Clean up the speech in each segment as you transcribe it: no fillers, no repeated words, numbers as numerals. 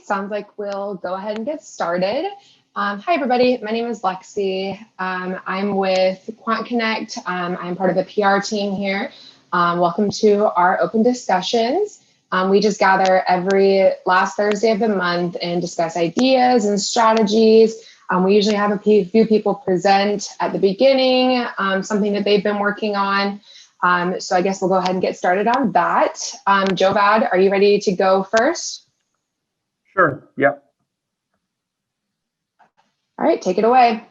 sounds like we'll go ahead and get started. Hi, everybody. My name is Lexi. I'm with Quant Connect. I'm part of the PR team here. Welcome to our open discussions. We just gather every last Thursday of the month and discuss ideas and strategies. We usually have a few people present at the beginning, something that they've been working on. So I guess we'll go ahead and get started on that. Jovad, are you ready to go first? Sure, yeah. All right, take it away.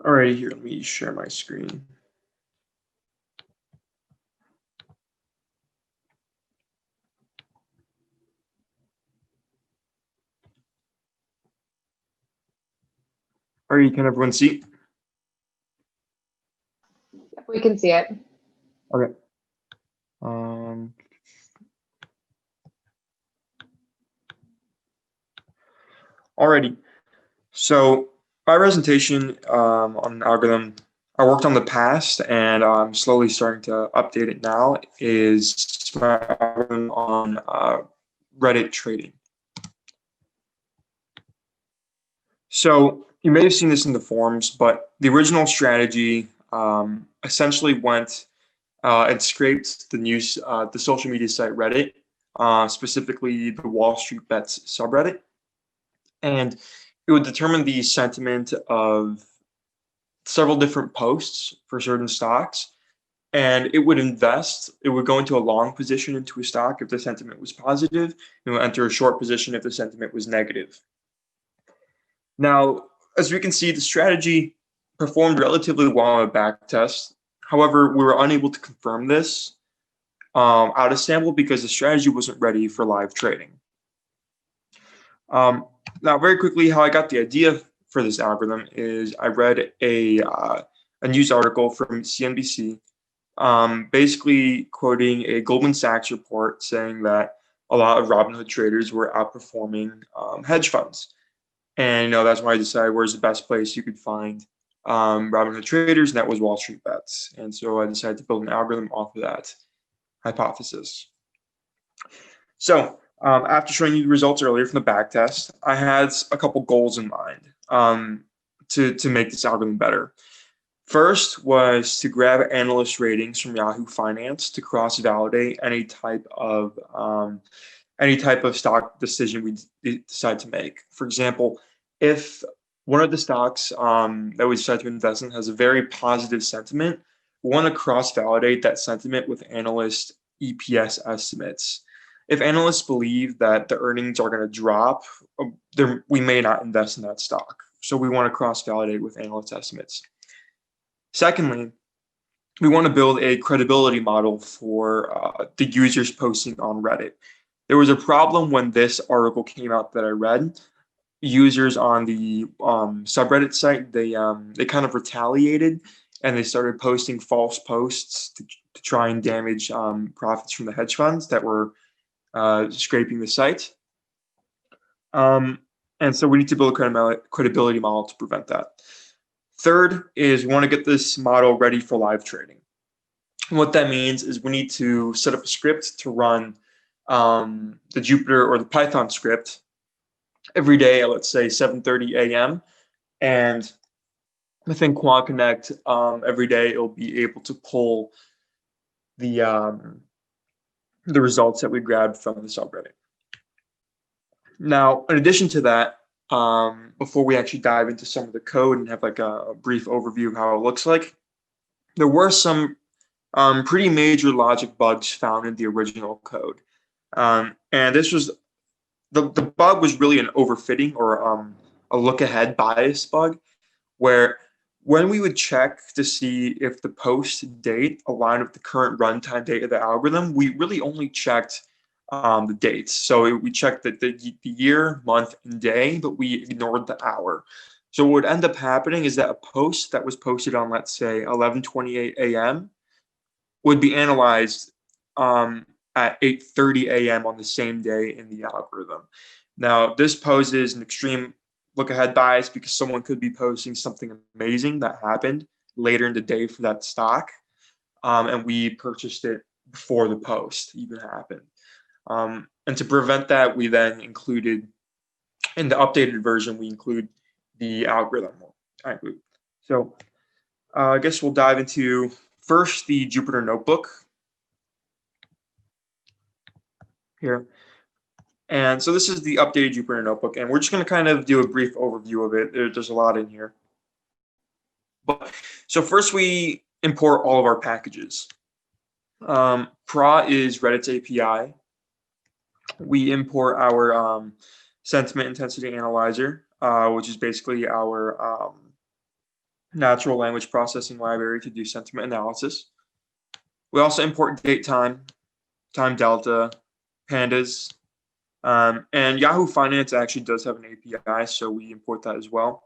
All right, here, let me share my screen. All right, can everyone see? We can see it. Okay. Alrighty. So my presentation on an algorithm I worked on the past and I'm slowly starting to update it now is my algorithm on Reddit trading. So you may have seen this in the forums, but the original strategy essentially went and scraped the news, the social media site Reddit, specifically the Wall Street Bets subreddit. And it would determine the sentiment of several different posts for certain stocks. And it would go into a long position into a stock if the sentiment was positive, and would enter a short position if the sentiment was negative. Now, as we can see, the strategy performed relatively well on a back test. However, we were unable to confirm this out of sample because the strategy wasn't ready for live trading. Now, very quickly, how I got the idea for this algorithm is I read a news article from CNBC, basically quoting a Goldman Sachs report saying that a lot of Robinhood traders were outperforming hedge funds. And that's why I decided where's the best place you could find Robinhood traders, and that was Wall Street Bets. And so I decided to build an algorithm off of that hypothesis. So after showing you the results earlier from the back test, I had a couple goals in mind to make this algorithm better. First was to grab analyst ratings from Yahoo Finance to cross-validate any type of stock decision we decide to make. For example, if one of the stocks that we decide to invest in has a very positive sentiment, we want to cross-validate that sentiment with analyst EPS estimates. If analysts believe that the earnings are going to drop, we may not invest in that stock. So we want to cross-validate with analyst estimates. Secondly, we want to build a credibility model for the users posting on Reddit. There was a problem when this article came out that I read. Users on the subreddit site, they kind of retaliated and they started posting false posts to try and damage profits from the hedge funds that were scraping the site. And so we need to build a credibility model to prevent that. Third is we want to get this model ready for live trading. And what that means is we need to set up a script to run the Jupyter or the Python script every day at, let's say, 7:30 a.m. And within Quant Connect, every day it'll be able to pull the results that we grabbed from the subreddit. Now, in addition to that, before we actually dive into some of the code and have like a brief overview of how it looks like, there were some pretty major logic bugs found in the original code. And this was, the bug was really an overfitting or a look ahead bias bug, where when we would check to see if the post date aligned with the current runtime date of the algorithm, we really only checked the dates. So we checked the year, month, and day, but we ignored the hour. So what would end up happening is that a post that was posted on, let's say, 11:28 a.m. would be analyzed at 8:30 a.m. on the same day in the algorithm. Now, this poses an extreme look-ahead bias because someone could be posting something amazing that happened later in the day for that stock, and we purchased it before the post even happened. And to prevent that, we then included, in the updated version, we include the algorithm. So I guess we'll dive into first the Jupyter Notebook here. And so this is the updated Jupyter Notebook, and we're just going to kind of do a brief overview of it. There's a lot in here. But so first we import all of our packages. PRA is Reddit's API. We import our sentiment intensity analyzer, which is basically our natural language processing library to do sentiment analysis. We also import date time, time delta, pandas, and Yahoo Finance actually does have an API, so we import that as well.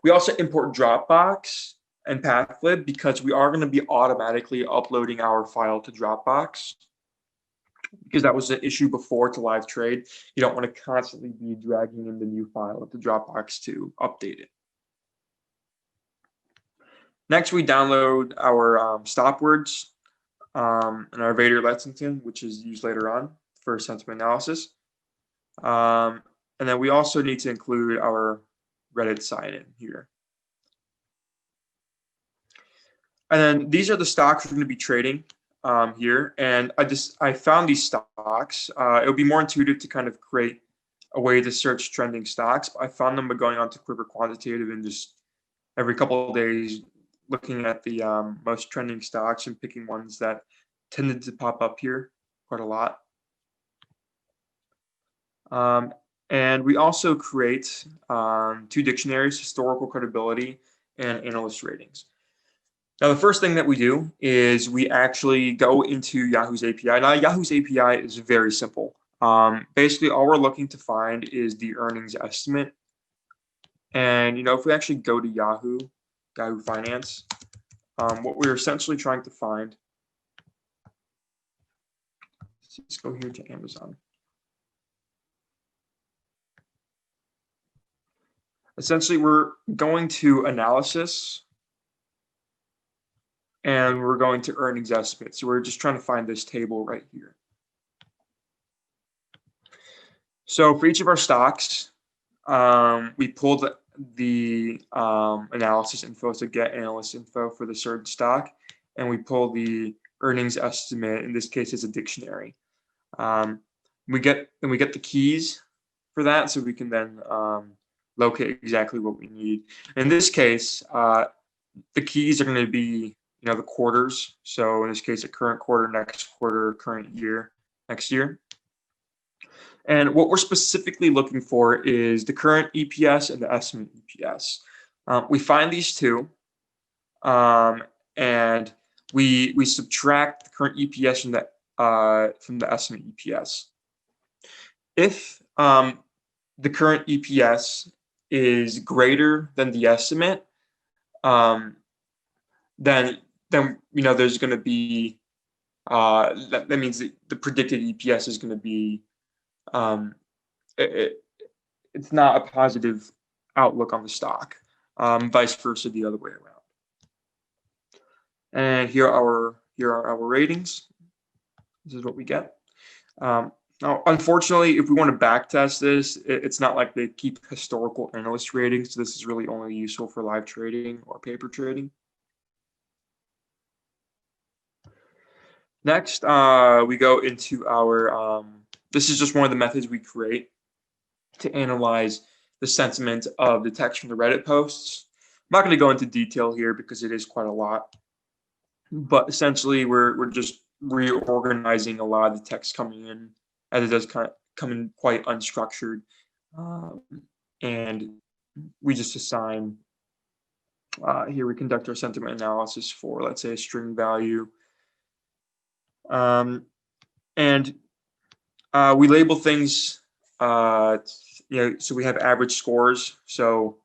We also import Dropbox and Pathlib because we are going to be automatically uploading our file to Dropbox, because that was an issue before to Live Trade. You don't want to constantly be dragging in the new file into Dropbox to update it. Next, we download our stop words and our Vader Lexington, which is used later on for sentiment analysis. And then we also need to include our Reddit sign-in here. And then these are the stocks we're going to be trading here. And I found these stocks. It would be more intuitive to kind of create a way to search trending stocks. But I found them by going on to Quiver Quantitative and just every couple of days looking at the most trending stocks and picking ones that tended to pop up here quite a lot. And we also create 2 dictionaries, historical credibility and analyst ratings. Now, the first thing that we do is we actually go into Yahoo's API. Now, Yahoo's API is very simple. Basically, all we're looking to find is the earnings estimate. And, if we actually go to Yahoo Finance, what we're essentially trying to find, let's go here to Amazon. Essentially, we're going to analysis and we're going to earnings estimate. So we're just trying to find this table right here. So for each of our stocks, we pulled the analysis info, so get analyst info for the certain stock, and we pull the earnings estimate. In this case, it's a dictionary. We get the keys for that, so we can then locate exactly what we need. In this case, the keys are going to be the quarters. So in this case, the current quarter, next quarter, current year, next year. And what we're specifically looking for is the current EPS and the estimate EPS. We find these two, and we subtract the current EPS from the estimate EPS. If the current EPS is greater than the estimate, then there's going to be that means that the predicted EPS is going to be it's not a positive outlook on the stock. Vice versa, the other way around. And here are our ratings. This is what we get. Now, unfortunately, if we want to backtest this, it's not like they keep historical analyst ratings. So this is really only useful for live trading or paper trading. Next, we go into our, this is just one of the methods we create to analyze the sentiment of the text from the Reddit posts. I'm not going to go into detail here because it is quite a lot. But essentially, we're just reorganizing a lot of the text coming in, as it does kind of come in quite unstructured. And we just assign, here we conduct our sentiment analysis for, let's say, a string value. And we label things, so we have average scores. So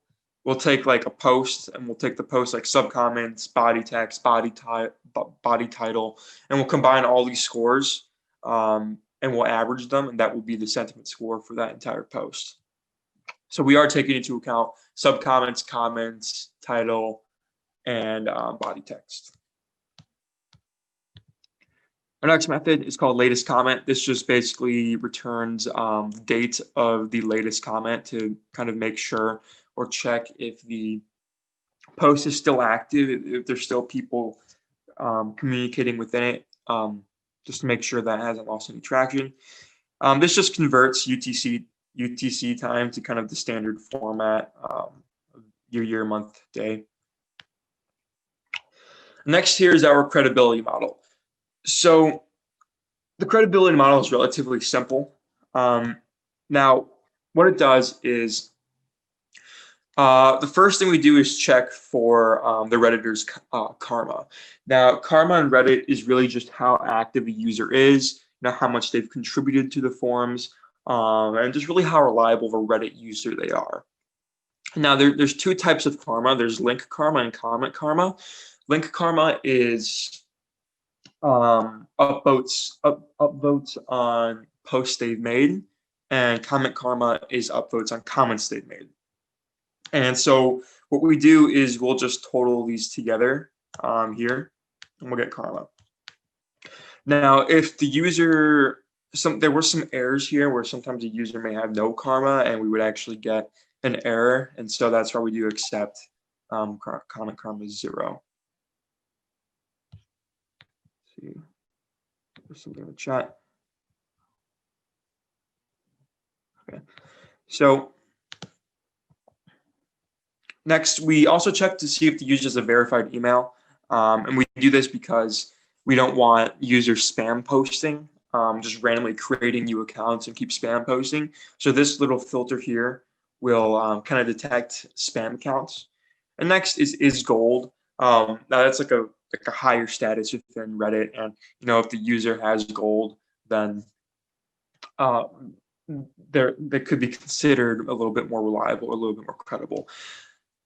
we'll take like a post and we'll take the post like subcomments, body text, body title, and we'll combine all these scores and we'll average them, and that will be the sentiment score for that entire post. So we are taking into account subcomments, comments, title, and body text. Our next method is called latest comment. This just basically returns the date of the latest comment to kind of make sure or check if the post is still active, if there's still people communicating within it, just to make sure that it hasn't lost any traction. This just converts UTC time to kind of the standard format, year, month, day. Next here is our credibility model. So the credibility model is relatively simple. Now, what it does is the first thing we do is check for the Redditor's karma. Now, karma on Reddit is really just how active a user is, how much they've contributed to the forums, and just really how reliable of a Reddit user they are. Now, there's two types of karma. There's link karma and comment karma. Link karma is upvotes on posts they've made, and comment karma is upvotes on comments they've made. And so what we do is we'll just total these together here, and we'll get karma. Now, if the user, there were some errors here where sometimes a user may have no karma, and we would actually get an error, and so that's why we do accept comment karma is 0. Let's see, there's something in the chat. Okay, so next, we also check to see if the user has a verified email. And we do this because we don't want users spam posting, just randomly creating new accounts and keep spam posting. So this little filter here will kind of detect spam accounts. And next is gold. Now that's like a higher status within Reddit. And if the user has gold, then they could be considered a little bit more reliable, a little bit more credible.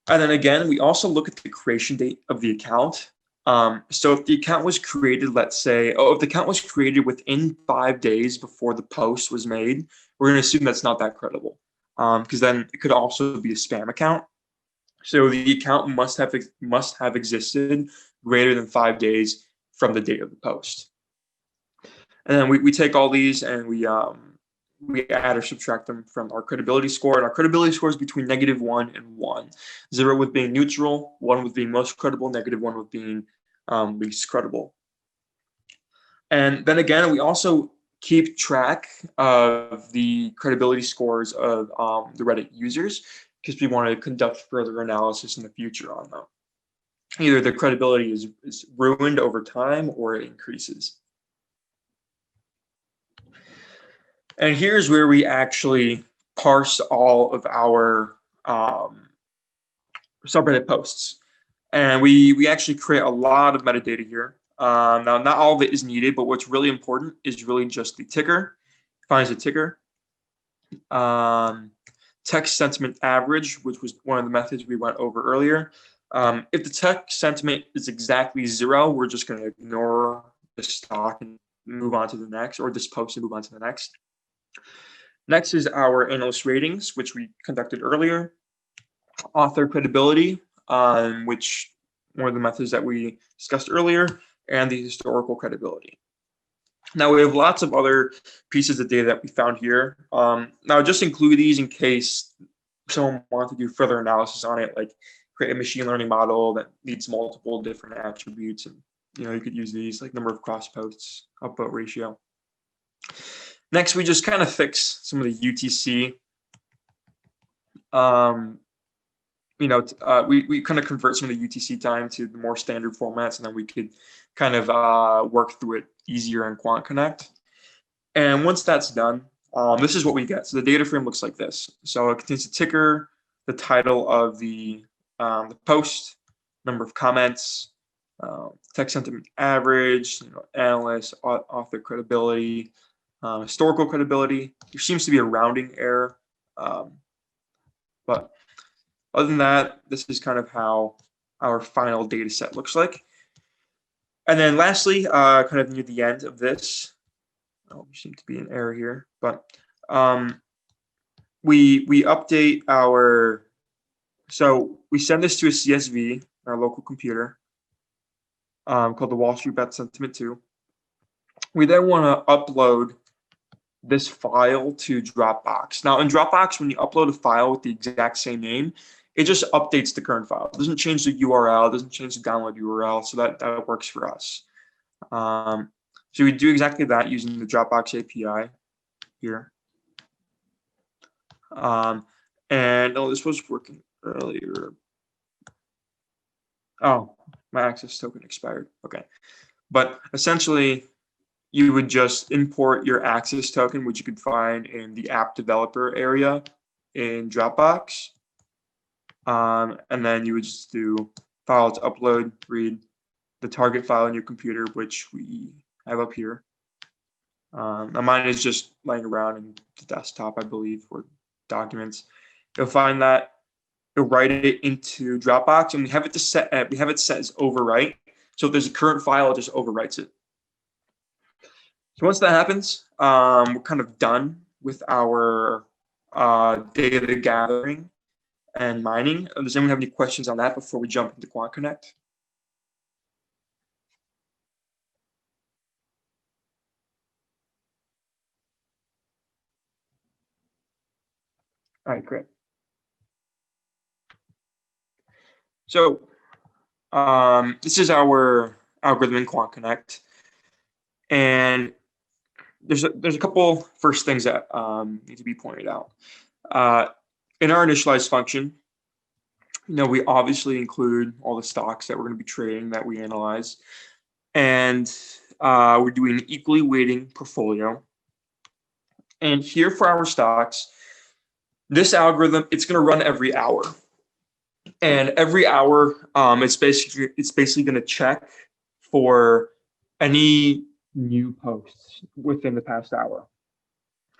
And then again, we also look at the creation date of the account. So if the account was created, let's say, if the account was created within 5 days before the post was made, we're going to assume that's not that credible, because then it could also be a spam account. So the account must have existed greater than 5 days from the date of the post. And then we take all these and we add or subtract them from our credibility score. And our credibility score is between -1 and 1. 0 with being neutral, 1 with being most credible, -1 with being least credible. And then again, we also keep track of the credibility scores of the Reddit users, because we want to conduct further analysis in the future on them. Either the credibility is ruined over time or it increases. And here's where we actually parse all of our subreddit posts. And we actually create a lot of metadata here. Now, not all of it is needed, but what's really important is really just the ticker, finds a ticker, text sentiment average, which was one of the methods we went over earlier. If the text sentiment is exactly 0, we're just going to ignore the stock and move on to the next, or this post and move on to the next. Next is our analyst ratings, which we conducted earlier. Author credibility, which one of the methods that we discussed earlier, and the historical credibility. Now we have lots of other pieces of data that we found here. Now just include these in case someone wants to do further analysis on it, like create a machine learning model that needs multiple different attributes, and you could use these like number of cross posts, upvote ratio. Next, we just kind of fix some of the UTC. We kind of convert some of the UTC time to the more standard formats, and then we could kind of work through it easier in Quant Connect. And once that's done, this is what we get. So the data frame looks like this. So it contains the ticker, the title of the post, number of comments, text sentiment average, analyst, author credibility, historical credibility. There seems to be a rounding error, but other than that, this is kind of how our final data set looks like. And then lastly, kind of near the end of this, there seems to be an error here, but we update our, so we send this to a CSV, our local computer, called the Wall Street Bet Sentiment 2. We then want to upload this file to Dropbox. Now in Dropbox, when you upload a file with the exact same name, it just updates the current file. It doesn't change the URL, it doesn't change the download URL, so that works for us. So we do exactly that using the Dropbox API here. And oh, this was working earlier. Oh, my access token expired. Okay. But essentially, you would just import your access token, which you could find in the app developer area in Dropbox. And then you would just do file to upload, read the target file on your computer, which we have up here. Now mine is just laying around in the desktop, I believe, or documents. You'll find that, you'll write it into Dropbox, and we have it set as overwrite. So if there's a current file, it just overwrites it. So once that happens, we're kind of done with our data gathering and mining. Does anyone have any questions on that before we jump into Quant Connect? All right, great. So this is our algorithm in Quant Connect, and there's a couple first things that need to be pointed out. In our initialize function, we obviously include all the stocks that we're going to be trading that we analyze, and we're doing an equally weighting portfolio. And here for our stocks, this algorithm, it's going to run every hour. And every hour, it's basically going to check for any new posts within the past hour.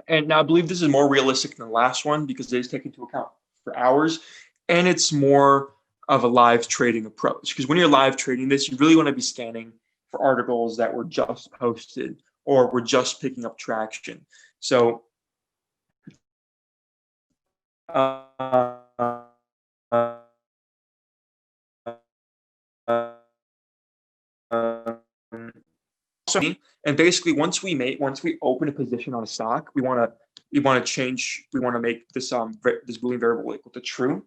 And now I believe this is more realistic than the last one because it is taken into account for hours, and it's more of a live trading approach. Because when you're live trading this, you really want to be scanning for articles that were just posted or were just picking up traction. So and basically once we open a position on a stock, we want to make this this Boolean variable equal to true,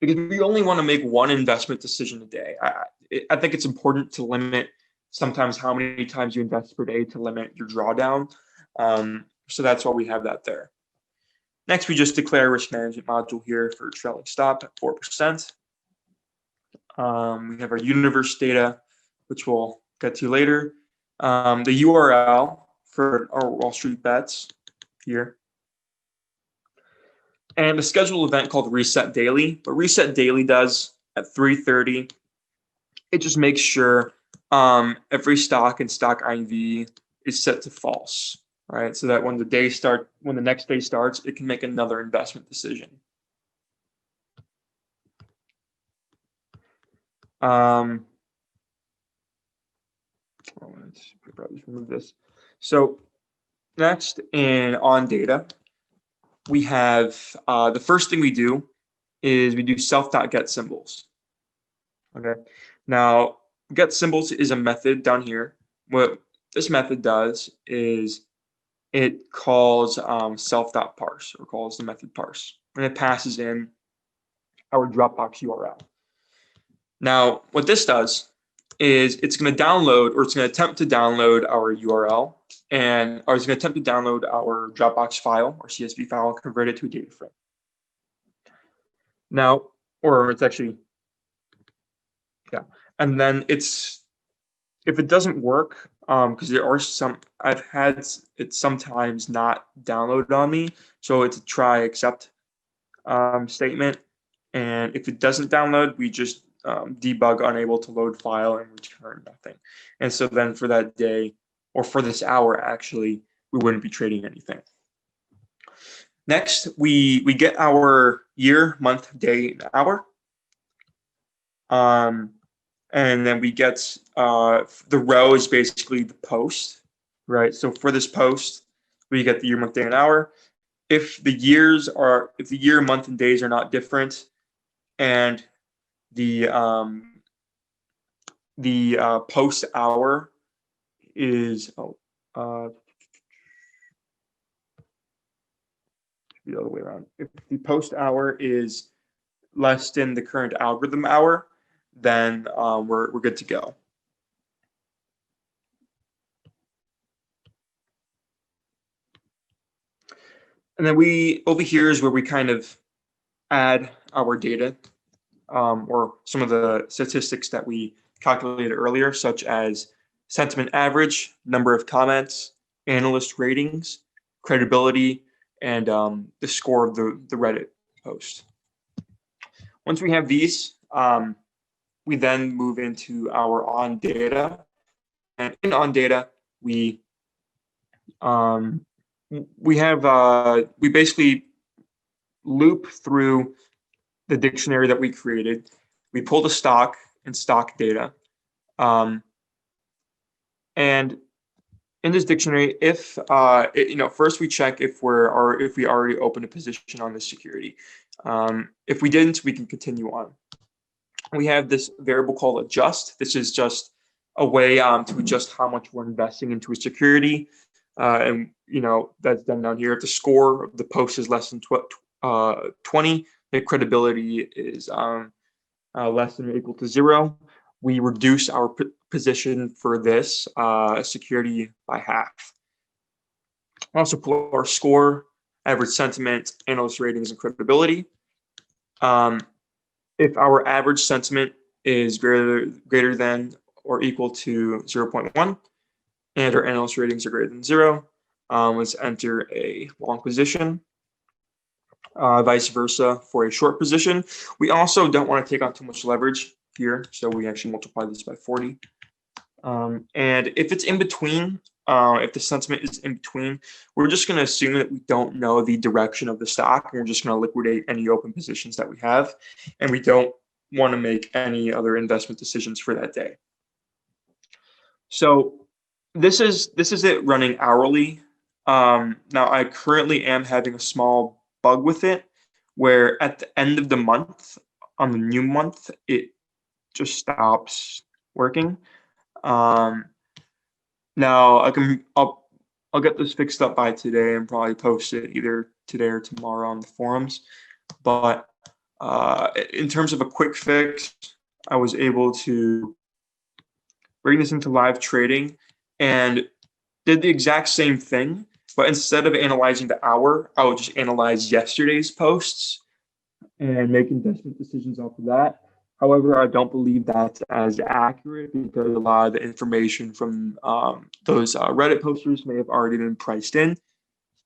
because we only want to make one investment decision a day. I think it's important to limit sometimes how many times you invest per day to limit your drawdown. So that's why we have that there. Next, we just declare a risk management module here for trailing stop at 4%. We have our universe data, which we'll get to later. The URL for our Wall Street bets here. And a scheduled event called Reset Daily. What Reset Daily does at 3:30, it just makes sure every stock in stock IV is set to false, right? So that when the next day starts, it can make another investment decision. Let's probably remove this. So next on data, we have the first thing we do is we do self.get symbols. Okay. Now, get symbols is a method down here. What this method does is it calls self.parse, or calls the method parse, and it passes in our Dropbox URL. Now, what this does is it's going to download, or it's going to attempt to download our URL, or it's going to attempt to download our Dropbox file or CSV file and convert it to a data frame. Now, or it's actually, yeah. And then if it doesn't work, because there are I've had it sometimes not download on me. So it's a try except statement. And if it doesn't download, we just debug unable to load file and return nothing. And so then for that day, or for this hour, actually, we wouldn't be trading anything. Next, we get our year, month, day, and hour. And then we get the row is basically the post, right? So for this post, we get the year, month, day, and hour. If the year, month, and days are not different, and the post hour is The other way around. If the post hour is less than the current algorithm hour, then we're good to go. And then over here is where we kind of add our data, or some of the statistics that we calculated earlier, such as sentiment average, number of comments, analyst ratings, credibility, and the score of the Reddit post. Once we have these, we then move into our on data, and in on data, we basically loop through the dictionary that we created. We pull the stock and stock data, and in this dictionary, if first we check if we already opened a position on this security. If we didn't, we can continue on. We have this variable called adjust. This is just a way to adjust how much we're investing into a security, and that's done down here. If the score of the post is less than 20, the credibility is less than or equal to 0. We reduce our position for this security by half. Also pull our score, average sentiment, analyst ratings, and credibility. If our average sentiment is greater than or equal to 0.1, and our analyst ratings are greater than 0, let's enter a long position. Vice versa for a short position. We also don't want to take on too much leverage here, so we actually multiply this by 40. And if it's in between, if the sentiment is in between, we're just going to assume that we don't know the direction of the stock, and we're just going to liquidate any open positions that we have, and we don't want to make any other investment decisions for that day. So this is it running hourly. Now I currently am having a small bug with it, where at the end of the month, on the new month, it just stops working. Now I'll get this fixed up by today and probably post it either today or tomorrow on the forums. But in terms of a quick fix, I was able to bring this into live trading and did the exact same thing. But instead of analyzing the hour, I would just analyze yesterday's posts and make investment decisions off of that. However, I don't believe that's as accurate because a lot of the information from those Reddit posters may have already been priced in.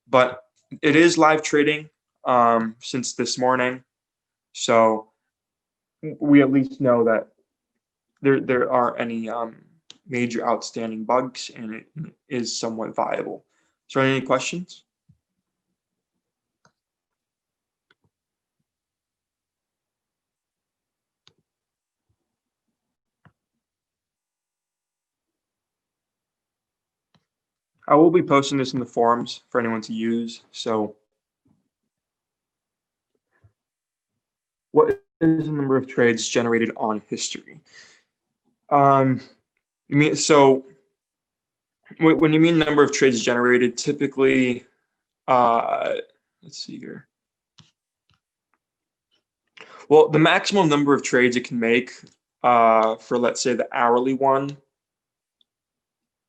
But it is live trading since this morning. So we at least know that there aren't any major outstanding bugs, and it is somewhat viable. So any questions? I will be posting this in the forums for anyone to use. So what is the number of trades generated on history? When you mean number of trades generated, typically, let's see here. Well, the maximum number of trades it can make for, let's say, the hourly one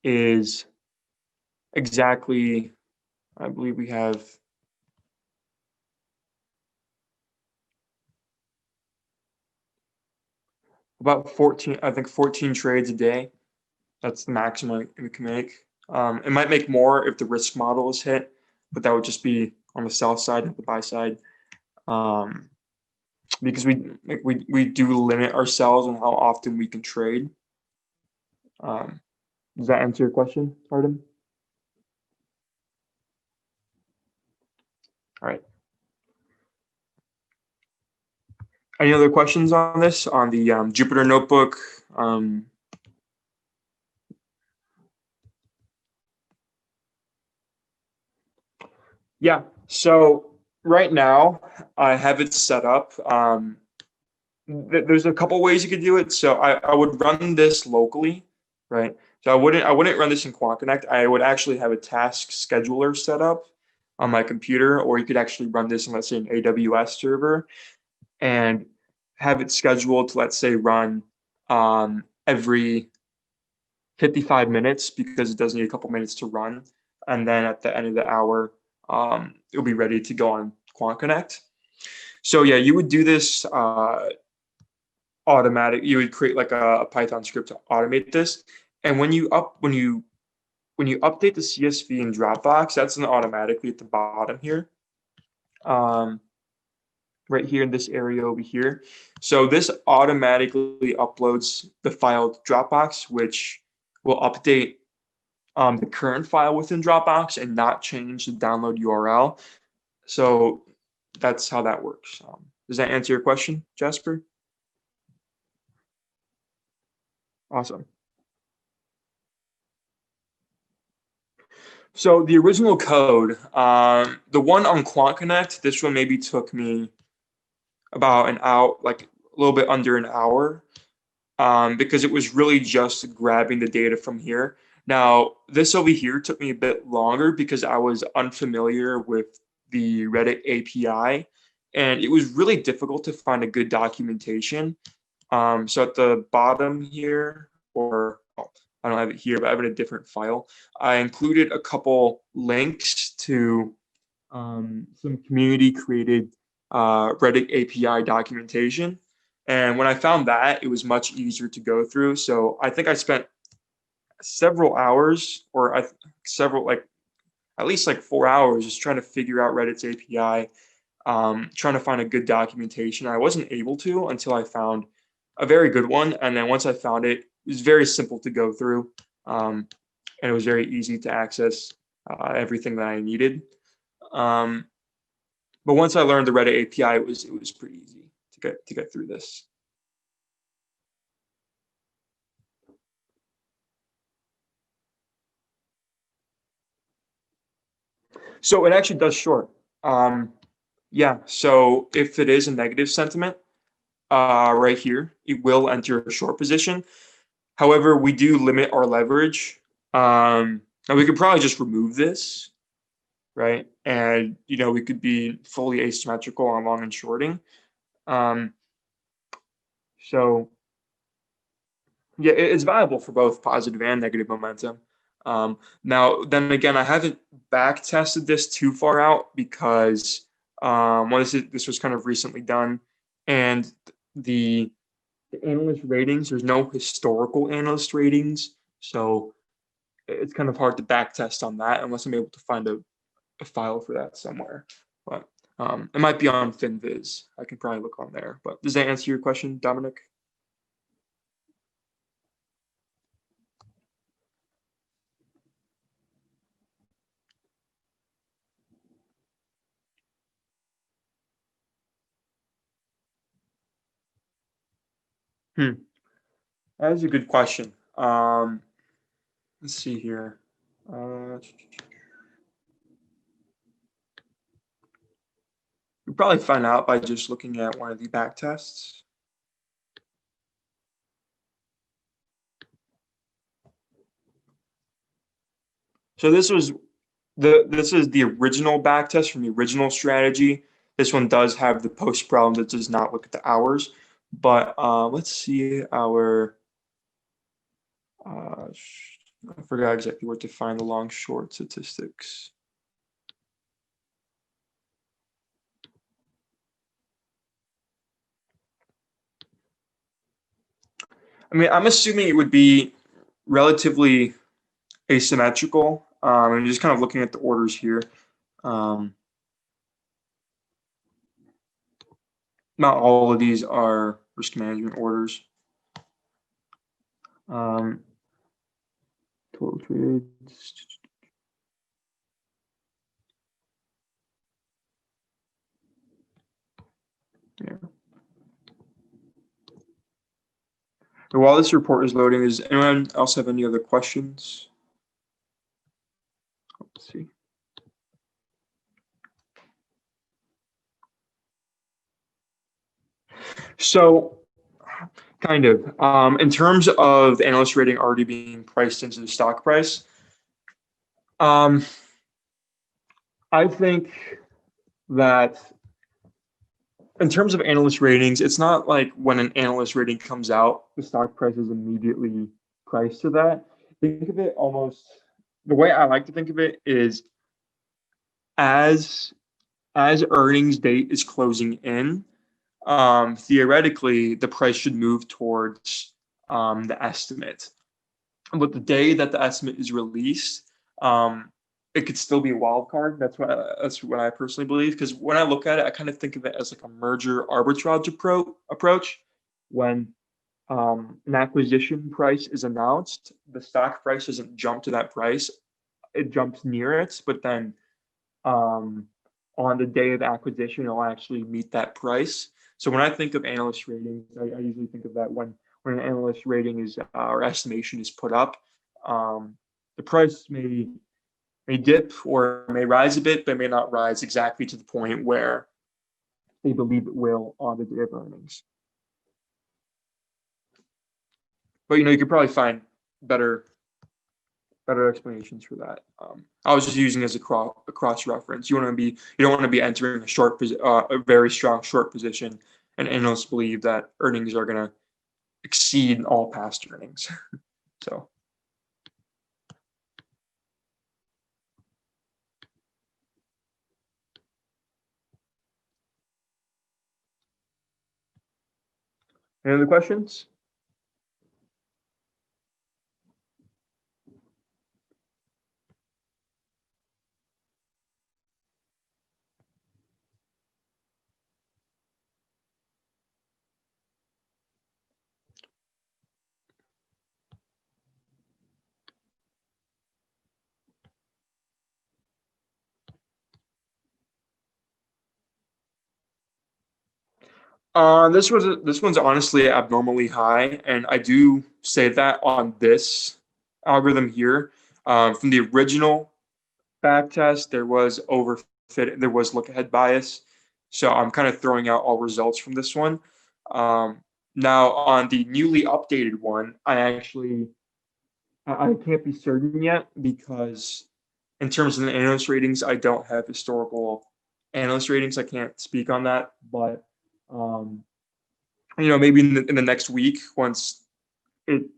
is exactly, I believe we have about 14 trades a day. That's the maximum we can make. It might make more if the risk model is hit, but that would just be on the sell side and the buy side. Because we do limit ourselves on how often we can trade. Does that answer your question, Artem? All right. Any other questions on this, on the Jupyter Notebook? Yeah, so right now I have it set up. There's a couple ways you could do it. So I would run this locally, right? So I wouldn't run this in Quant Connect. I would actually have a task scheduler set up on my computer, or you could actually run this in, let's say, an AWS server and have it scheduled to, let's say, run every 55 minutes because it does need a couple minutes to run. And then at the end of the hour, it'll be ready to go on Quant Connect. So yeah, you would do this automatic. You would create like a Python script to automate this. And when you update the CSV in Dropbox, that's done automatically at the bottom here. Right here in this area over here. So this automatically uploads the file to Dropbox, which will update the current file within Dropbox and not change the download URL. So that's how that works. Does that answer your question, Jasper? Awesome. So the original code, the one on Quant Connect, this one maybe took me about an hour, like a little bit under an hour, because it was really just grabbing the data from here. Now, this over here took me a bit longer because I was unfamiliar with the Reddit API, and it was really difficult to find a good documentation. So at the bottom here, or I don't have it here, but I have it in a different file. I included a couple links to some community created Reddit API documentation. And when I found that, it was much easier to go through. So I think I spent several hours, or several, like at least like 4 hours, just trying to figure out Reddit's API, trying to find a good documentation. I wasn't able to until I found a very good one. And then once I found it, it was very simple to go through. And it was very easy to access everything that I needed. But once I learned the Reddit API, it was pretty easy to get through this. So it actually does short. Yeah. So if it is a negative sentiment, right here, it will enter a short position. However, we do limit our leverage. And we could probably just remove this, right? And we could be fully asymmetrical on long and shorting. So yeah, it's viable for both positive and negative momentum. Now, then again, I haven't back tested this too far out because well, this was kind of recently done, and the analyst ratings, there's no historical analyst ratings, so it's kind of hard to back test on that unless I'm able to find a file for that somewhere. But it might be on FinViz. I can probably look on there. But does that answer your question, Dominic? That is a good question. Let's see here. You'll probably find out by just looking at one of the back tests. So this is the original back test from the original strategy. This one does have the post problem that does not look at the hours. But let's see our. I forgot exactly where to find the long short statistics. I mean, I'm assuming it would be relatively asymmetrical. I'm just kind of looking at the orders here. Not all of these are risk management orders. Total trades. Yeah. And while this report is loading, does anyone else have any other questions? Let's see. So Kind of. In terms of analyst rating already being priced into the stock price, I think that in terms of analyst ratings, it's not like when an analyst rating comes out, the stock price is immediately priced to that. Think of it almost the way I like to think of it is as earnings date is closing in, theoretically the price should move towards the estimate. But the day that the estimate is released, it could still be a wild card. That's what I personally believe. Because when I look at it, I kind of think of it as like a merger arbitrage approach. When an acquisition price is announced, the stock price doesn't jump to that price; it jumps near it. But then on the day of acquisition, it'll actually meet that price. So when I think of analyst ratings, I usually think of that when an analyst rating is or estimation is put up, the price may dip or may rise a bit, but may not rise exactly to the point where they believe it will on the day of earnings. But you could probably find better explanations for that. I was just using as a cross reference. You don't want to be entering a very strong short position, and analysts believe that earnings are going to exceed all past earnings. So. Any other questions? This one's honestly abnormally high, and I do say that on this algorithm here. From the original back test, there was look ahead bias, so I'm kind of throwing out all results from this one. Now on the newly updated one, I can't be certain yet because in terms of the analyst ratings, I don't have historical analyst ratings. I can't speak on that, but maybe in the next week, once it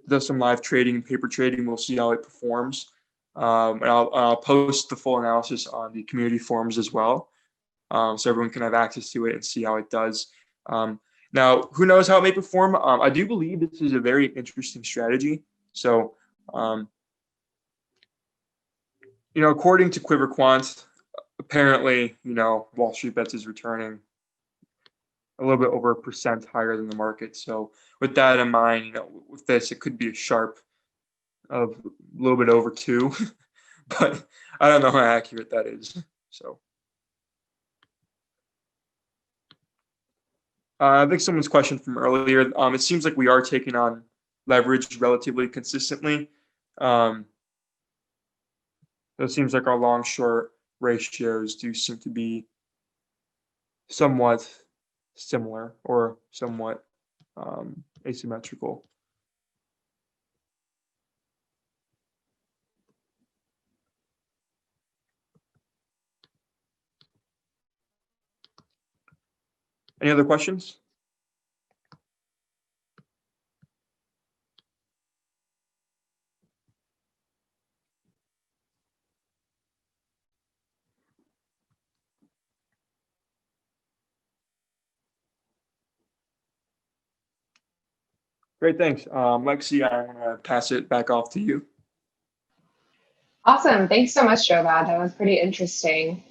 does some live trading, paper trading, we'll see how it performs. And I'll post the full analysis on the community forums as well, so everyone can have access to it and see how it does. Now, who knows how it may perform? I do believe this is a very interesting strategy. So, according to Quiver Quant, apparently, Wall Street Bets is returning a little bit over 1% higher than the market. So with that in mind, with this, it could be a sharp of a little bit over 2, but I don't know how accurate that is. So I think someone's question from earlier, it seems like we are taking on leverage relatively consistently. It seems like our long short ratios do seem to be somewhat similar or somewhat asymmetrical. Any other questions? Great, thanks. Lexi, I'm going to pass it back off to you. Awesome. Thanks so much, Jobad. That was pretty interesting.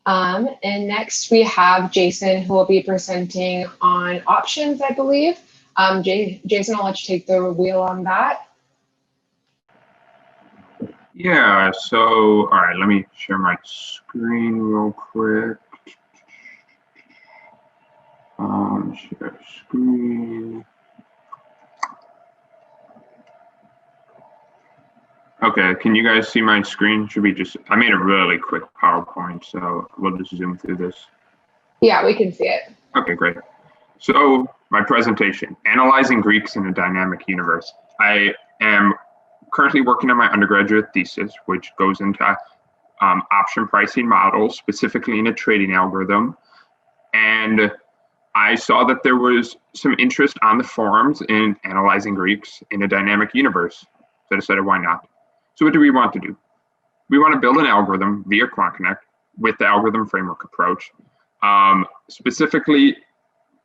And next we have Jason, who will be presenting on options, I believe. Jason, I'll let you take the wheel on that. Yeah, so, all right, let me share my screen real quick. Share screen. Okay, can you guys see my screen? I made a really quick PowerPoint, so we'll just zoom through this. Yeah, we can see it. Okay, great. So my presentation, Analyzing Greeks in a Dynamic Universe. I am currently working on my undergraduate thesis, which goes into option pricing models, specifically in a trading algorithm. And I saw that there was some interest on the forums in analyzing Greeks in a dynamic universe. So I decided, why not? So what do we want to do? We want to build an algorithm via QuantConnect with the algorithm framework approach. Specifically,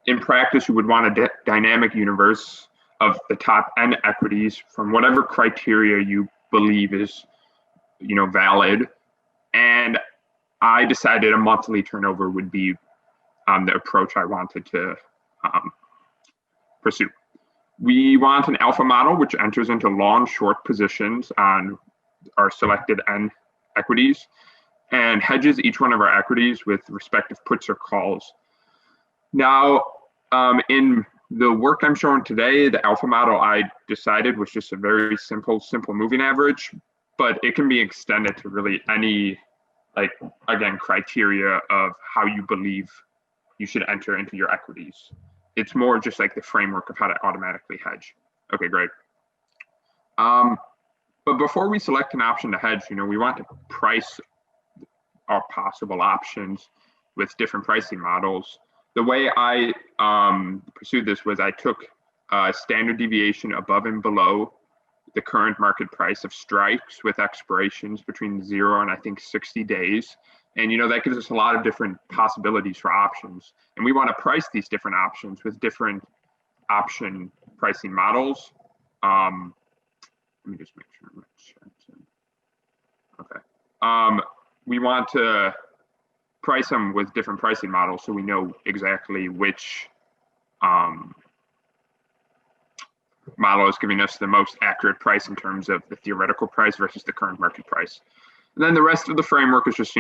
in practice, you would want a dynamic universe of the top n equities from whatever criteria you believe is, valid. And I decided a monthly turnover would be the approach I wanted to pursue. We want an alpha model which enters into long short positions on our selected n equities and hedges each one of our equities with respective puts or calls. Now, in the work I'm showing today, the alpha model I decided was just a very simple moving average, but it can be extended to really any, criteria of how you believe you should enter into your equities. It's more just like the framework of how to automatically hedge. Okay, great. But before we select an option to hedge, we want to price our possible options with different pricing models. The way I pursued this was I took standard deviation above and below the current market price of strikes with expirations between 0 and I think 60 days. And that gives us a lot of different possibilities for options. And we want to price these different options with different option pricing models. Let me just make sure my chat's in. Okay. We want to price them with different pricing models so we know exactly which model is giving us the most accurate price in terms of the theoretical price versus the current market price. And then the rest of the framework is just,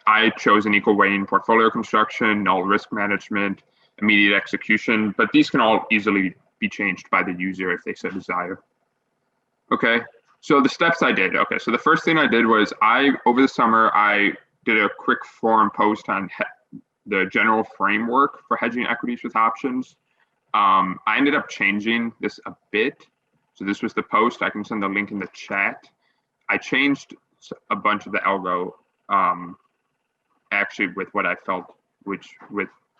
I chose an equal weighting portfolio construction, null risk management, immediate execution, but these can all easily be changed by the user if they so desire. Okay, so the steps I did. Okay, so the first thing I did was over the summer, I did a quick forum post on the general framework for hedging equities with options. I ended up changing this a bit. So this was the post. I can send the link in the chat. I changed a bunch of the algo actually with what I felt, with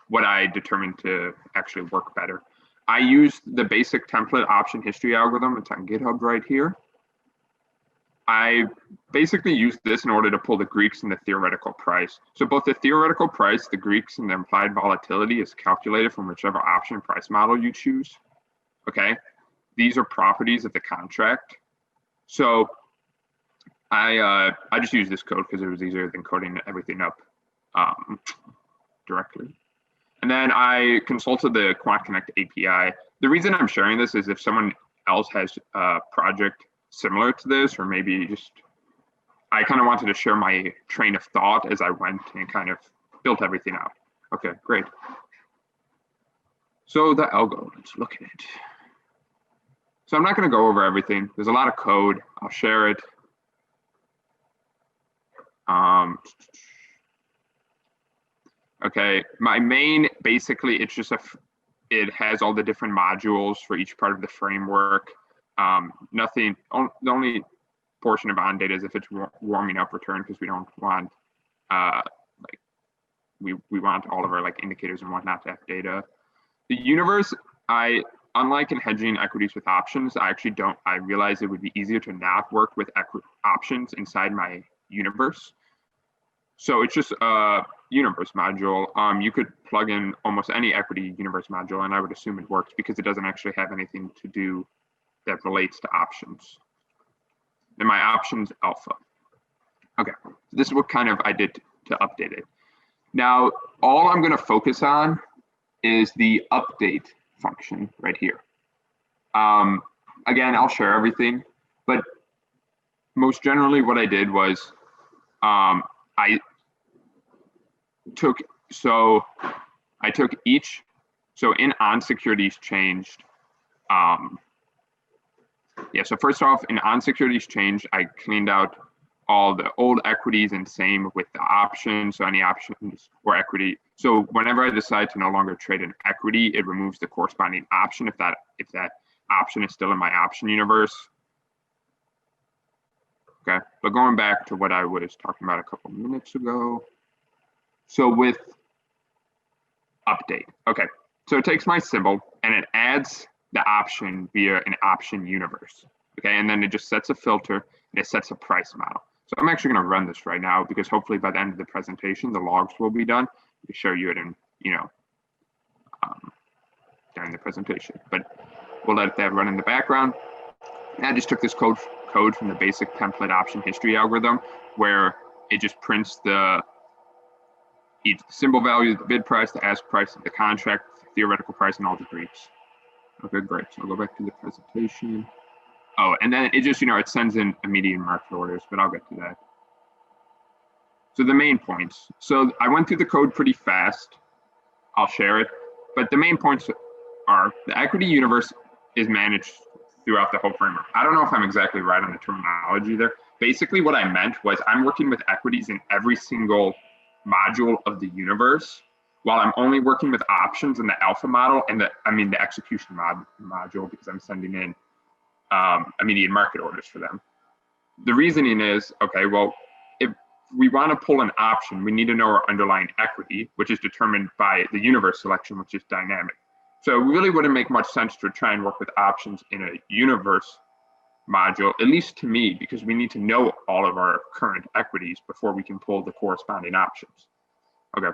what I determined to actually work better. I used the basic template option history algorithm. It's on GitHub right here. I basically used this in order to pull the Greeks and the theoretical price. So both the theoretical price, the Greeks, and the implied volatility is calculated from whichever option price model you choose. Okay, these are properties of the contract. So I just used this code because it was easier than coding everything up directly. And then I consulted the QuantConnect API. The reason I'm sharing this is if someone else has a project similar to this, or maybe just, I kind of wanted to share my train of thought as I went and kind of built everything out. Okay, great. So the algo, let's look at it. So I'm not going to go over everything. There's a lot of code. I'll share it. Okay, my main, basically, it's just it has all the different modules for each part of the framework. The only portion of on data is if it's warming up return, because we don't want we want all of our indicators and whatnot to have data. The universe, unlike in hedging equities with options, I realized it would be easier to not work with options inside my universe. So it's just a universe module. You could plug in almost any equity universe module, and I would assume it works because it doesn't actually have anything to do that relates to options. And my options alpha. Okay, this is what kind of I did to update it. Now, all I'm going to focus on is the update function right here. Again, I'll share everything, but most generally what I did was I took each, so in on securities changed, so first off, in on securities changed, I cleaned out all the old equities and same with the options. So any options or equity. So whenever I decide to no longer trade an equity, it removes the corresponding option if that option is still in my option universe. Okay, but going back to what I was talking about a couple minutes ago. So with update, okay, so it takes my symbol and it adds the option via an option universe. Okay, and then it just sets a filter and it sets a price model. So I'm actually going to run this right now because hopefully by the end of the presentation, the logs will be done to show you it in, during the presentation. But we'll let that run in the background. And I just took this code from the basic template option history algorithm where it just prints each symbol value, the bid price, the ask price, the contract, the theoretical price, and all the Greeks. Okay, great. So I'll go back to the presentation. Oh, and then it just, it sends in immediate market orders, but I'll get to that. So the main points. So I went through the code pretty fast. I'll share it. But the main points are the equity universe is managed throughout the whole framework. I don't know if I'm exactly right on the terminology there. Basically, what I meant was I'm working with equities in every single module of the universe, while I'm only working with options in the alpha model and the execution module because I'm sending in immediate market orders for them. The reasoning is, okay, well, if we want to pull an option, we need to know our underlying equity, which is determined by the universe selection, which is dynamic. So it really wouldn't make much sense to try and work with options in a universe module, at least to me, because we need to know all of our current equities before we can pull the corresponding options. Okay.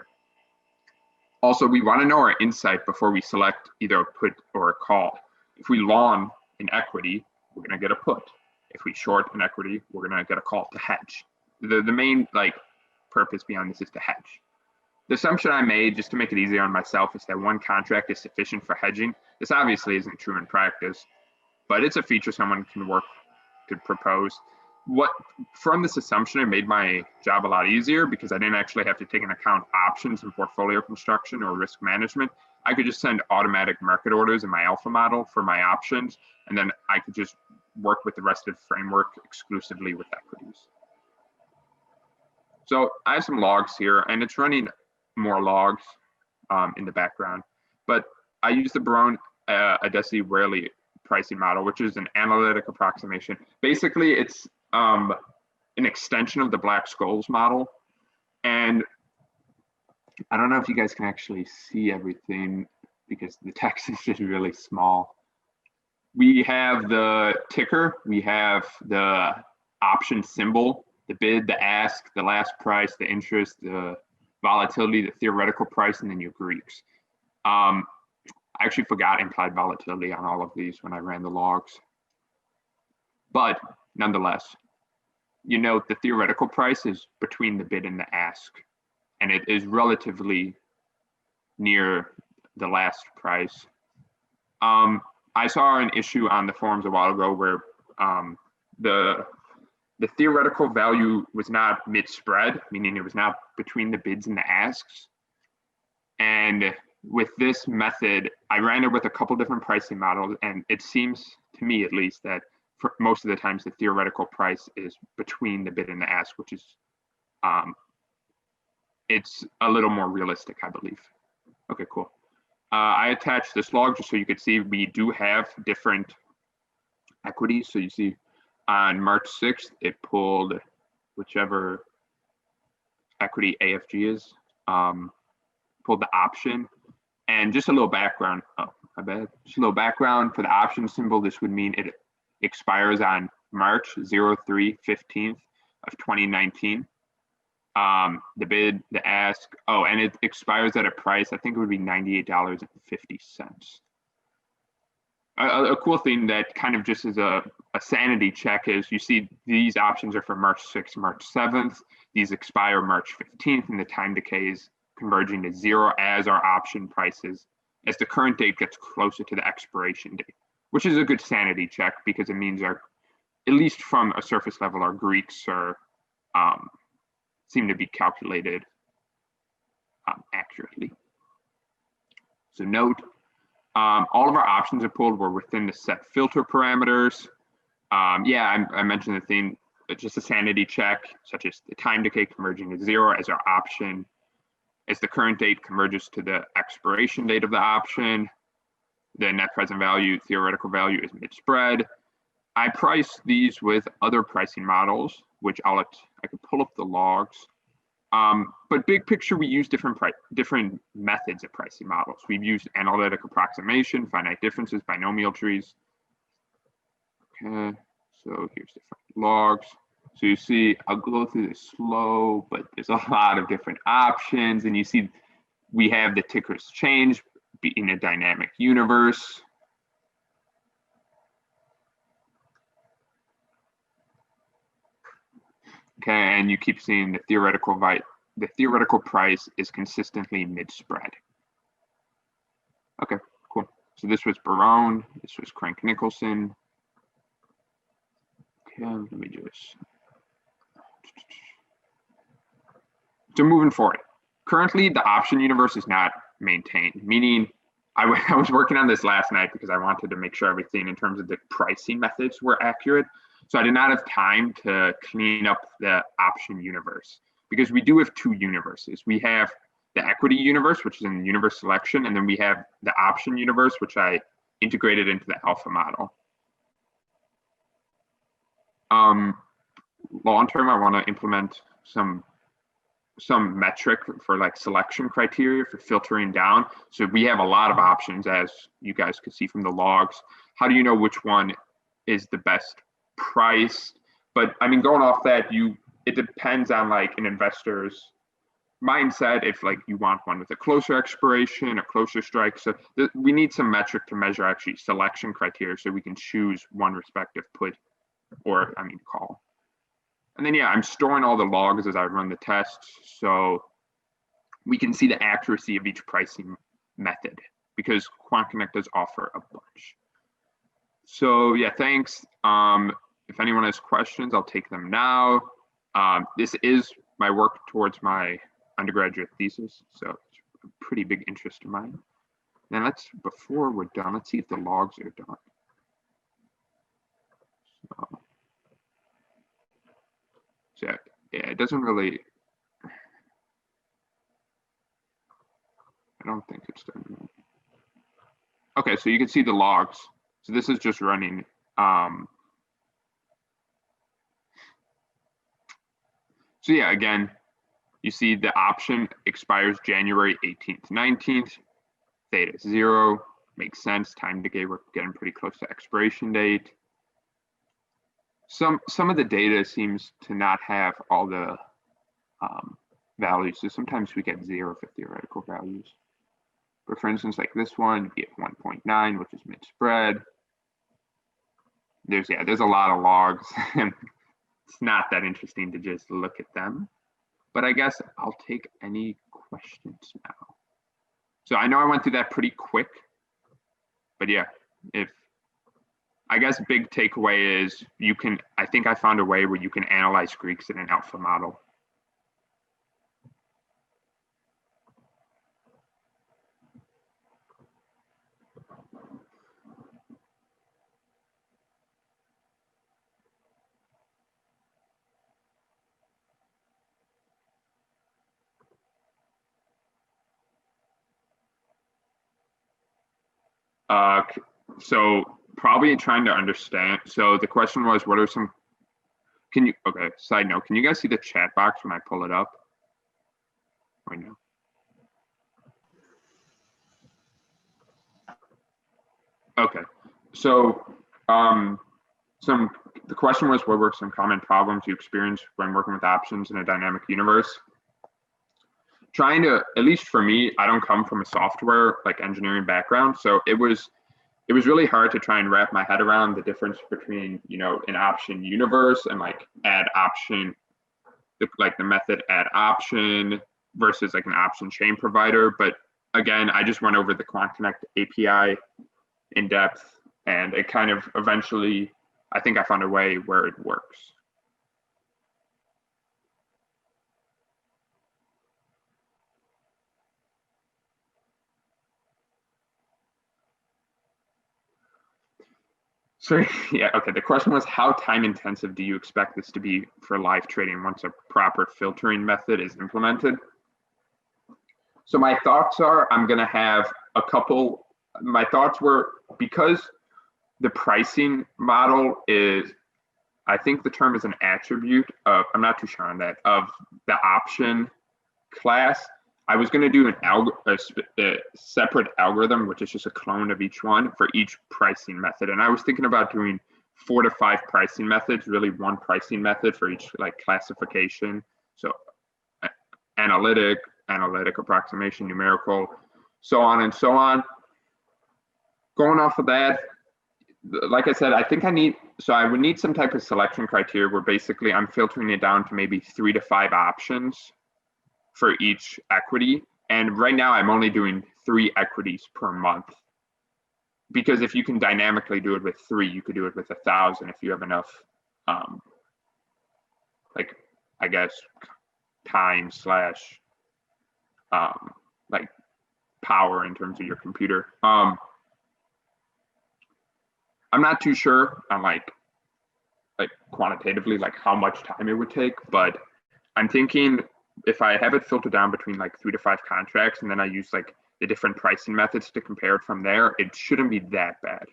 Also, we want to know our insight before we select either a put or a call. If we long an equity, we're going to get a put. If we short an equity, we're going to get a call to hedge. The main purpose beyond this is to hedge. The assumption I made, just to make it easier on myself, is that one contract is sufficient for hedging. This obviously isn't true in practice, but it's a feature someone could propose. From this assumption, it made my job a lot easier because I didn't actually have to take into account options in portfolio construction or risk management. I could just send automatic market orders in my alpha model for my options, and then I could just work with the rest of the framework exclusively with equities. So I have some logs here, and it's running more logs in the background, but I use the Barone-Adesi Rayleigh pricing model, which is an analytic approximation. Basically, it's an extension of the Black-Scholes model. And I don't know if you guys can actually see everything because the text is just really small. We have the ticker, we have the option symbol, the bid, the ask, the last price, the interest, the volatility, the theoretical price, and then your Greeks. I actually forgot implied volatility on all of these when I ran the logs. But nonetheless, you note the theoretical price is between the bid and the ask, and it is relatively near the last price. I saw an issue on the forums a while ago where the theoretical value was not mid-spread, meaning it was not between the bids and the asks. And with this method, I ran it with a couple different pricing models, and it seems to me at least that for most of the times the theoretical price is between the bid and the ask, which is it's a little more realistic, I believe. Okay, cool. I attached this log just so you could see we do have different equities. So you see on March 6th, it pulled whichever equity AFG is, pulled the option. And just a little background, oh, my bad. Just a little background for the option symbol. This would mean it expires on March 03/15th of 2019. The bid, the ask, oh, and it expires at a price, I think it would be $98.50. A cool thing that kind of just as a sanity check is you see these options are for March 6th, March 7th. These expire March 15th, and the time decay is converging to zero as our option prices, as the current date gets closer to the expiration date, which is a good sanity check because it means our, at least from a surface level, our Greeks are seem to be calculated accurately. So note, all of our options are pulled were within the set filter parameters. Yeah, I mentioned the thing, just a sanity check, such as the time decay converging to 0 as our option, as the current date converges to the expiration date of the option, the net present value, theoretical value is mid-spread. I price these with other pricing models, which I could pull up the logs. But big picture, we use different methods of pricing models. We've used analytic approximation, finite differences, binomial trees. Okay, so here's different logs. So you see, I'll go through this slow, but there's a lot of different options. And you see, we have the tickers change in a dynamic universe. Okay, and you keep seeing the theoretical price is consistently mid-spread. Okay, cool. So this was Barone, this was Crank-Nicholson. Okay, let me just. So moving forward, currently the option universe is not maintained, meaning I was working on this last night because I wanted to make sure everything in terms of the pricing methods were accurate. So I did not have time to clean up the option universe because we do have two universes. We have the equity universe, which is in the universe selection, and then we have the option universe, which I integrated into the alpha model. Long term, I want to implement some metric for like selection criteria for filtering down. So we have a lot of options, as you guys could see from the logs. How do you know which one is the best price? But I mean, going off that, it depends on like an investor's mindset. If like you want one with a closer expiration, a closer strike. So we need some metric to measure actually selection criteria so we can choose one respective put or call. And then, yeah, I'm storing all the logs as I run the tests so we can see the accuracy of each pricing method because QuantConnect does offer a bunch. So yeah, thanks. If anyone has questions, I'll take them now. This is my work towards my undergraduate thesis, so it's a pretty big interest of mine. Then before we're done, let's see if the logs are done. So yeah, it doesn't really, I don't think it's done. Okay, so you can see the logs. So this is just running. So yeah, again, you see the option expires January 18th, 19th, theta 0, makes sense, time decay, we're getting pretty close to expiration date. Some of the data seems to not have all the values, so sometimes we get 0 for theoretical values. But for instance, like this one, you get 1.9, which is mid-spread. There's a lot of logs, and it's not that interesting to just look at them. But I guess I'll take any questions now. So I know I went through that pretty quick, but yeah, I guess big takeaway is I think I found a way where you can analyze Greeks in an alpha model. So probably trying to understand. So the question was, what are some, okay, side note, can you guys see the chat box when I pull it up? Or no? Okay, so the question was, what were some common problems you experienced when working with options in a dynamic universe? Trying to, at least for me, I don't come from a software like engineering background, so it was really hard to try and wrap my head around the difference between, an option universe and like add option, like the method add option versus like an option chain provider. But again, I just went over the QuantConnect API in depth, and it kind of eventually, I think I found a way where it works. So yeah, okay. The question was, how time intensive do you expect this to be for live trading once a proper filtering method is implemented? So my thoughts are, I'm going to have a couple. My thoughts were, because the pricing model is, I think the term is an attribute of, I'm not too sure on that, of the option class. I was going to do a separate algorithm, which is just a clone of each one for each pricing method. And I was thinking about doing 4 to 5 pricing methods, really one pricing method for each like classification. So analytic approximation, numerical, so on and so on. Going off of that, like I said, I think I would need some type of selection criteria where basically I'm filtering it down to maybe 3 to 5 options for each equity. And right now I'm only doing 3 equities per month. Because if you can dynamically do it with 3, you could do it with 1,000 if you have enough, like, I guess, time / like power in terms of your computer. I'm not too sure on like quantitatively like how much time it would take, but I'm thinking if I have it filtered down between like 3 to 5 contracts, and then I use like the different pricing methods to compare it from there, it shouldn't be that bad.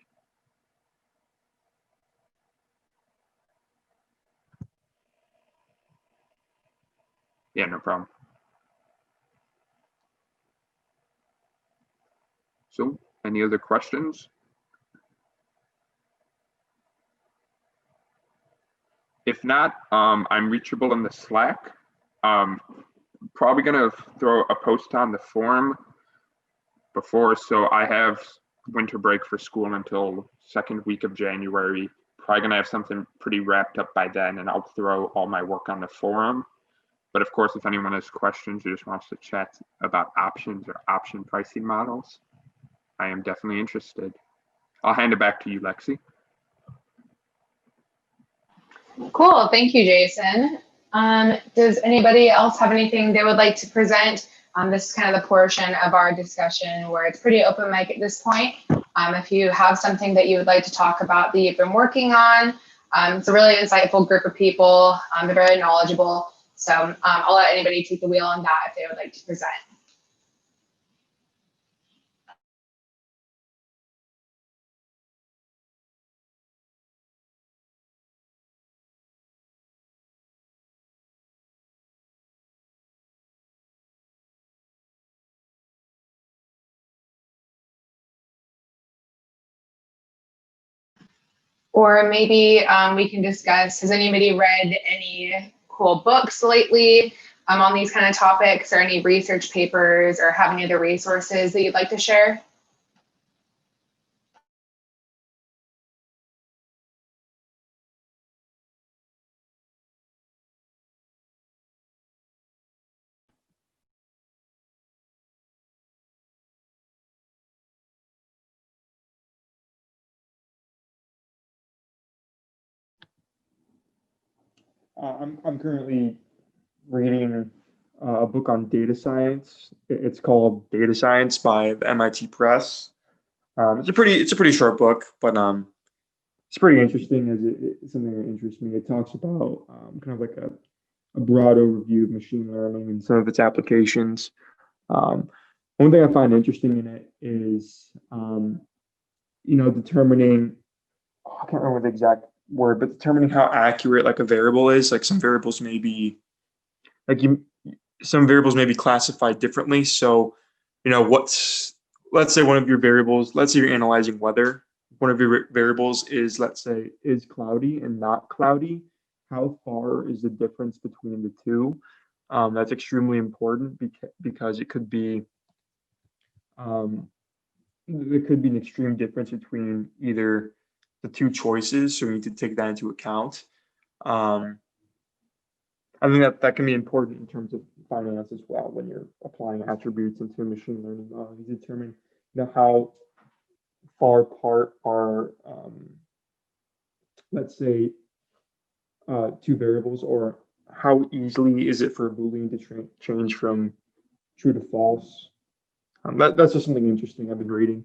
Yeah, no problem. So, any other questions? If not, I'm reachable in the Slack. Probably gonna throw a post on the forum before, so I have winter break for school until 2nd week of January. Probably gonna have something pretty wrapped up by then, and I'll throw all my work on the forum. But of course, if anyone has questions or just wants to chat about options or option pricing models, I am definitely interested. I'll hand it back to you, Lexi. Cool, thank you, Jason. Does anybody else have anything they would like to present? This is kind of the portion of our discussion where it's pretty open mic at this point. If you have something that you would like to talk about that you've been working on, it's a really insightful group of people. They're very knowledgeable. So I'll let anybody take the wheel on that if they would like to present. Or maybe we can discuss, has anybody read any cool books lately on these kind of topics, or any research papers, or have any other resources that you'd like to share? I'm currently reading a book on data science. It's called Data Science by the MIT Press. It's a pretty short book, but it's pretty interesting as it's something that interests me. It talks about kind of like a broad overview of machine learning and some of its applications. One thing I find interesting in it is, determining, I can't remember the exact word, but determining how accurate like a variable is. Like some variables may be some variables may be classified differently. So, let's say one of your variables, let's say you're analyzing weather. One of your variables is, let's say, is cloudy and not cloudy. How far is the difference between the two? That's extremely important because it could be there could be an extreme difference between either the two choices, so we need to take that into account. I think that can be important in terms of finance as well when you're applying attributes into a machine learning model. You determine how far apart are, let's say, 2 variables, or how easily is it for a Boolean to change from true to false. That's just something interesting I've been reading.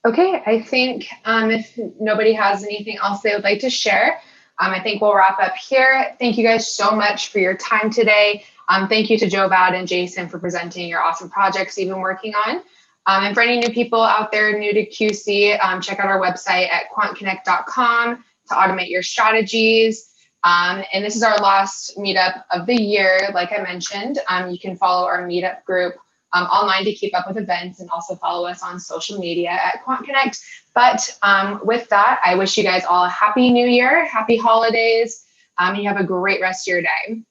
Okay, I think if nobody has anything else they would like to share, I think we'll wrap up here. Thank you guys so much for your time today. Thank you to Jovad and Jason for presenting your awesome projects you've been working on. And for any new people out there new to QC, check out our website at quantconnect.com to automate your strategies. And this is our last meetup of the year. Like I mentioned, you can follow our meetup group online to keep up with events, and also follow us on social media at QuantConnect. But with that, I wish you guys all a happy new year, happy holidays, and you have a great rest of your day.